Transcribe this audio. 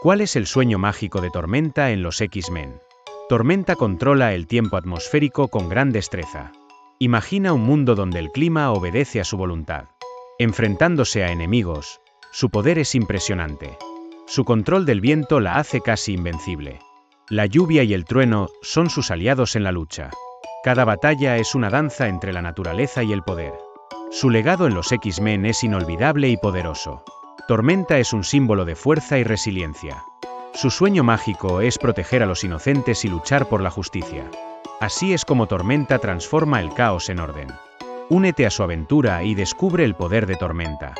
¿Cuál es el sueño mágico de Tormenta en los X-Men? Tormenta controla el tiempo atmosférico con gran destreza. Imagina un mundo donde el clima obedece a su voluntad. Enfrentándose a enemigos, su poder es impresionante. Su control del viento la hace casi invencible. La lluvia y el trueno son sus aliados en la lucha. Cada batalla es una danza entre la naturaleza y el poder. Su legado en los X-Men es inolvidable y poderoso. Tormenta es un símbolo de fuerza y resiliencia. Su sueño mágico es proteger a los inocentes y luchar por la justicia. Así es como Tormenta transforma el caos en orden. Únete a su aventura y descubre el poder de Tormenta.